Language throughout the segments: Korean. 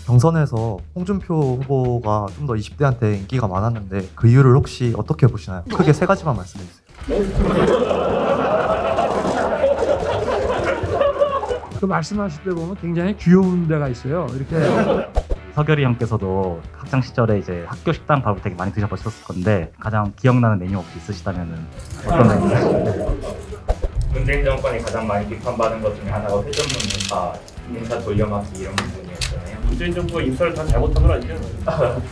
경선에서 홍준표 후보가 좀 더 20대한테 인기가 많았는데 그 이유를 혹시 어떻게 보시나요? 크게 세 가지만 말씀해 주세요. 그 말씀하실 때 보면 굉장히 귀여운 데가 있어요. 이렇게 서결이 형께서도 학창 시절에 이제 학교 식당 밥을 되게 많이 드셔보셨을 건데 가장 기억나는 메뉴 혹시 있으시다면은 어떤 메뉴? 문재인 정권이 가장 많이 비판받은 것 중에 하나가 회전문 인사 돌려막기 이런 부분이었잖아요. 문재인 정부가 인사를 다 잘못한 건 아니잖아요.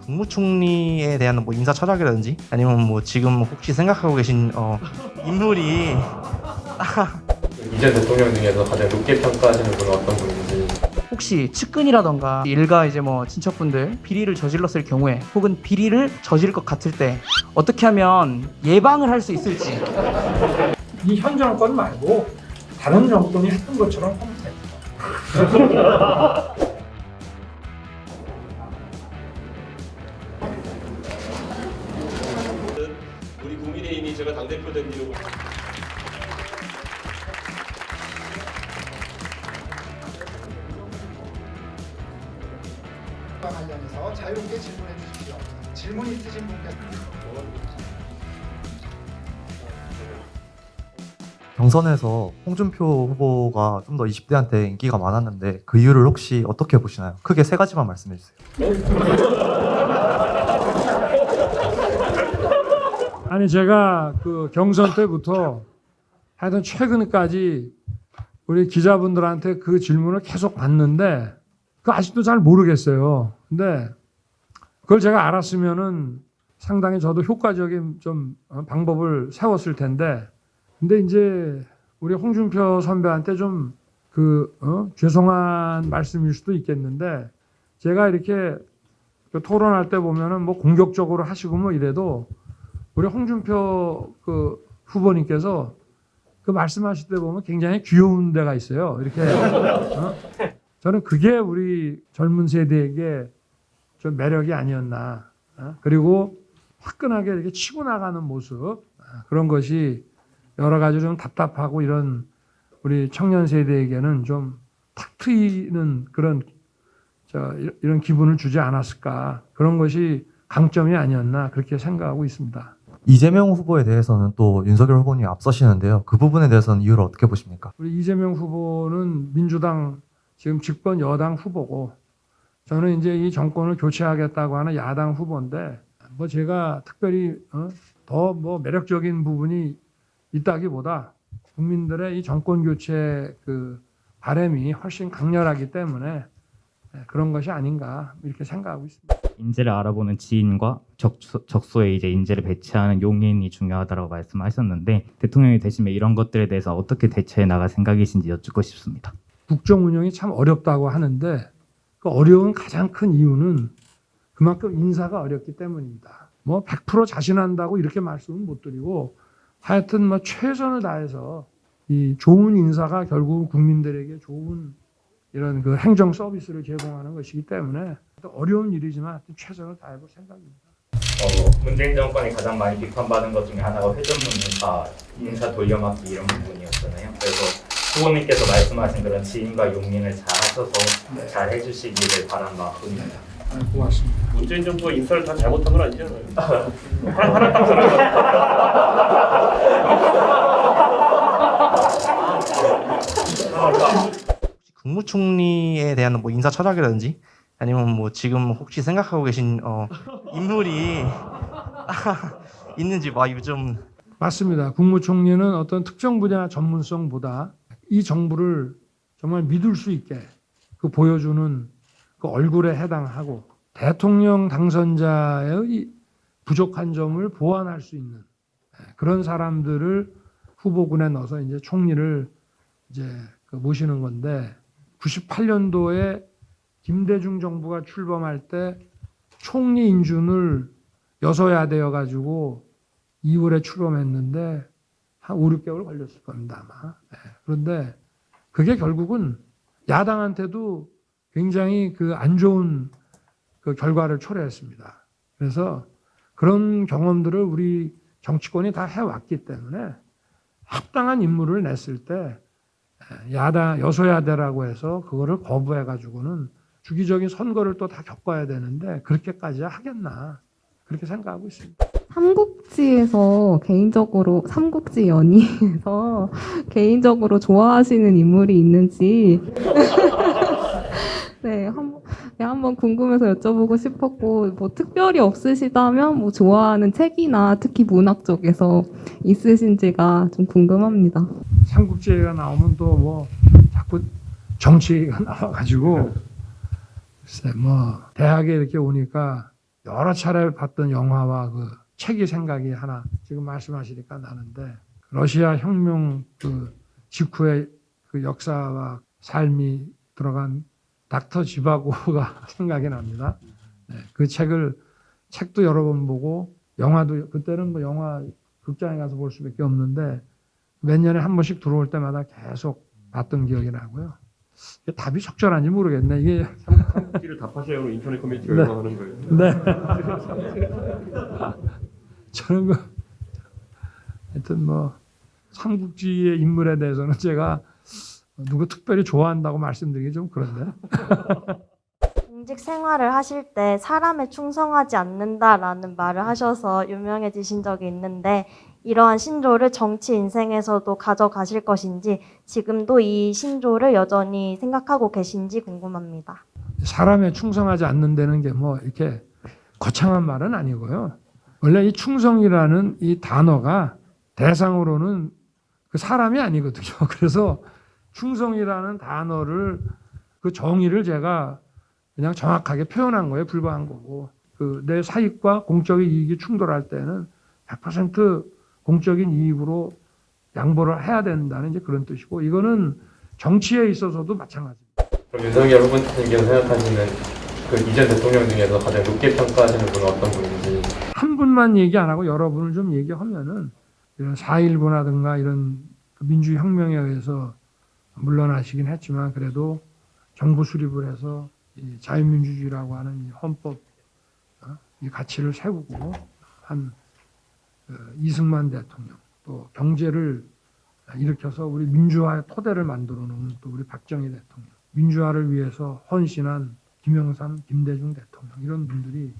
국무총리에 대한 뭐 인사 철학이라든지 아니면 뭐 지금 혹시 생각하고 계신 인물이 이전 대통령 중에서 가장 높게 평가하시는 분은 어떤 분인지. 혹시 측근이라던가 일가 이제 뭐 친척분들 비리를 저질렀을 경우에 혹은 비리를 저질 것 같을 때 어떻게 하면 예방을 할 수 있을지. 이 현 정권 말고 다른 정권이 했던 것처럼 하면 됩니다. 우리 국민의힘이 제가 당대표 된 이후 관련해서 자유롭게 질문해 주십시오. 질문 있으신 분께 경선에서 홍준표 후보가 좀 더 20대한테 인기가 많았는데 그 이유를 혹시 어떻게 보시나요? 크게 세 가지만 말씀해 주세요. 아니 제가 그 경선 때부터 하여튼 최근까지 우리 기자분들한테 그 질문을 계속 받는데 그 아직도 잘 모르겠어요. 근데 그걸 제가 알았으면은 상당히 저도 효과적인 좀 방법을 세웠을 텐데 근데 이제 우리 홍준표 선배한테 좀 죄송한 말씀일 수도 있겠는데 제가 이렇게 그 토론할 때 보면은 뭐 공격적으로 하시고 뭐 이래도 우리 홍준표 그 후보님께서 그 말씀하실 때 보면 굉장히 귀여운 데가 있어요. 이렇게 저는 그게 우리 젊은 세대에게 좀 매력이 아니었나. 그리고 화끈하게 이렇게 치고 나가는 모습 그런 것이 여러 가지 좀 답답하고 이런 우리 청년 세대에게는 좀 탁 트이는 그런 이런 기분을 주지 않았을까. 그런 것이 강점이 아니었나 그렇게 생각하고 있습니다. 이재명 후보에 대해서는 또 윤석열 후보님이 앞서시는데요. 그 부분에 대해서는 이유를 어떻게 보십니까? 우리 이재명 후보는 민주당 지금 집권 여당 후보고 저는 이제 이 정권을 교체하겠다고 하는 야당 후보인데 뭐 제가 특별히 더 뭐 매력적인 부분이 있다기보다 국민들의 이 정권 교체 그 바람이 훨씬 강렬하기 때문에 그런 것이 아닌가 이렇게 생각하고 있습니다. 인재를 알아보는 지인과 적소에 이제 인재를 배치하는 용인이 중요하다고 말씀하셨는데 대통령이 되시면 이런 것들에 대해서 어떻게 대처해 나갈 생각이신지 여쭙고 싶습니다. 국정 운영이 참 어렵다고 하는데 그 어려운 가장 큰 이유는 그만큼 인사가 어렵기 때문입니다. 뭐 100% 자신한다고 이렇게 말씀은 못 드리고 하여튼 뭐 최선을 다해서 이 좋은 인사가 결국 국민들에게 좋은 이런 그 행정 서비스를 제공하는 것이기 때문에 어려운 일이지만 최선을 다해볼 생각입니다. 문재인 정권이 가장 많이 비판받은 것 중에 하나가 회전문 인사 돌려막기 이런 부분이었잖아요. 그래서 후보님께서 말씀하신 그런 지인과 용인을 잘 하셔서 잘 해주시기를 바란 마음입니다. 고맙습니다. 문재인 정부가 인사를 다 잘못한 건 아니잖아요. 국무총리에 대한 뭐 인사 철학이라든지 아니면 뭐 지금 혹시 생각하고 계신 인물이 있는지 막 요즘 맞습니다. 국무총리는 어떤 특정 분야 전문성보다 이 정부를 정말 믿을 수 있게 그 보여주는 그 얼굴에 해당하고 대통령 당선자의 이 부족한 점을 보완할 수 있는 그런 사람들을 후보군에 넣어서 이제 총리를 이제 모시는 건데 98년도에 김대중 정부가 출범할 때 총리 인준을 여서야되어 가지고 2월에 출범했는데 한 5, 6개월 걸렸을 겁니다 아마. 그런데 그게 결국은 야당한테도 굉장히 그 안 좋은 그 결과를 초래했습니다. 그래서 그런 경험들을 우리 정치권이 다 해왔기 때문에 합당한 인물을 냈을 때 여소야대라고 해서 그거를 거부해가지고는 주기적인 선거를 또 다 겪어야 되는데 그렇게까지 하겠나 그렇게 생각하고 있습니다. 삼국지에서 개인적으로 삼국지 연의에서 개인적으로 좋아하시는 인물이 있는지 네, 한번 궁금해서 여쭤보고 싶었고 뭐 특별히 없으시다면 뭐 좋아하는 책이나 특히 문학 쪽에서 있으신지가 좀 궁금합니다. 삼국지 얘기가 나오면 또 뭐 자꾸 정치 얘기가 나와가지고 글쎄 뭐 대학에 이렇게 오니까 여러 차례 봤던 영화와 그 책이 생각이 하나 지금 말씀하시니까 나는데 러시아 혁명 그 직후의 그 역사와 삶이 들어간 닥터 지바고가 생각이 납니다. 네, 그 책도 여러 번 보고 영화도 그때는 뭐 영화 극장에 가서 볼 수밖에 없는데 몇 년에 한 번씩 들어올 때마다 계속 봤던 기억이 나고요. 이게 답이 적절한지 모르겠네. 이게 삼국지를 답하세요로 인터넷 커뮤니티가 네. 유명하는 거예요. 네. 저는 하여튼 뭐 삼국지의 인물에 대해서는 제가 누구 특별히 좋아한다고 말씀드리기 좀 그런데. 공직 생활을 하실 때 사람에 충성하지 않는다라는 말을 하셔서 유명해지신 적이 있는데 이러한 신조를 정치 인생에서도 가져가실 것인지 지금도 이 신조를 여전히 생각하고 계신지 궁금합니다. 사람에 충성하지 않는다는 게 뭐 이렇게 거창한 말은 아니고요. 원래 이 충성이라는 이 단어가 대상으로는 그 사람이 아니거든요. 그래서 충성이라는 단어를 그 정의를 제가 그냥 정확하게 표현한 거에 불과한 거고 그 내 사익과 공적인 이익이 충돌할 때는 100% 공적인 이익으로 양보를 해야 된다는 이제 그런 뜻이고 이거는 정치에 있어서도 마찬가지입니다. 그럼 윤석열 후보님께서 생각하시는 그 이전 대통령 중에서 가장 높게 평가하시는 분은 어떤 분인지. 한 분만 얘기 안 하고 여러분을 좀 얘기하면은 이런 4.19라든가 이런 민주혁명에 의해서 물러나시긴 했지만 그래도 정부 수립을 해서 이 자유민주주의라고 하는 이 헌법 이 가치를 세우고 한 이승만 대통령 또 경제를 일으켜서 우리 민주화의 토대를 만들어 놓은 또 우리 박정희 대통령 민주화를 위해서 헌신한 김영삼, 김대중 대통령 이런 분들이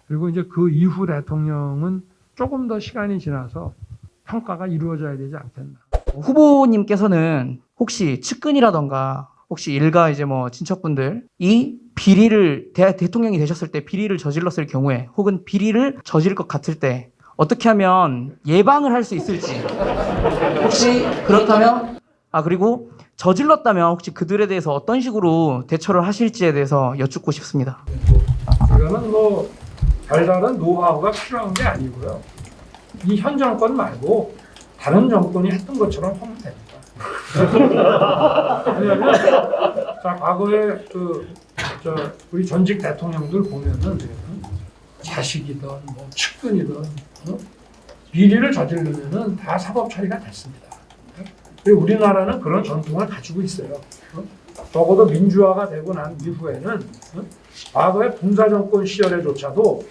그리고 이제 그 이후 대통령은 조금 더 시간이 지나서 평가가 이루어져야 되지 않겠나. 후보님께서는 혹시 측근이라던가 혹시 일가 이제 뭐 친척분들 이 비리를 대통령이 되셨을 때 비리를 저질렀을 경우에 혹은 비리를 저질 것 같을 때 어떻게 하면 예방을 할 수 있을지 혹시 그렇다면 그리고 저질렀다면 혹시 그들에 대해서 어떤 식으로 대처를 하실지에 대해서 여쭙고 싶습니다. 이거는 뭐 별다른 노하우가 필요한 게 아니고요. 이 현 정권 말고 다른 정권이 했던 것처럼 하면 됩니다. 왜냐하면 자 과거에 우리 전직 대통령들 보면은 자식이든 뭐 측근이든 비리를 저지르면은 다 사법 처리가 됐습니다. 그리고 우리나라는 그런 전통을 가지고 있어요. 적어도 민주화가 되고 난 이후에는 과거의 군사 정권 시절에조차도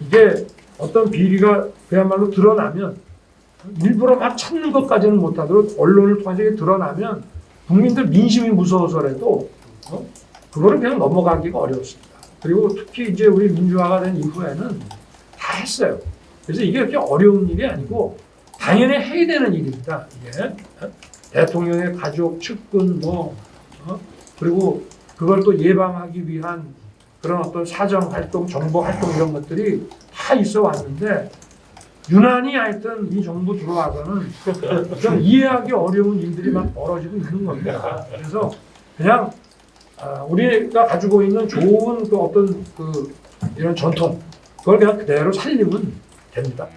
이게 어떤 비리가 그야말로 드러나면 일부러 막 찾는 것까지는 못하도록 언론을 통해서 이게 드러나면 국민들 민심이 무서워서라도 그거를 그냥 넘어가기가 어렵습니다. 그리고 특히 이제 우리 민주화가 된 이후에는 다 했어요. 그래서 이게 그렇게 어려운 일이 아니고 당연히 해야 되는 일입니다. 이게 대통령의 가족, 측근 그리고 그걸 또 예방하기 위한 그런 어떤 사정 활동, 정보 활동 이런 것들이 다 있어 왔는데 유난히 하여튼 이 정부 들어와서는 좀 이해하기 어려운 일들이 막 벌어지고 있는 겁니다. 그래서 그냥 우리가 가지고 있는 좋은 그 어떤 이런 전통 그걸 그냥 그대로 살리면 됩니다.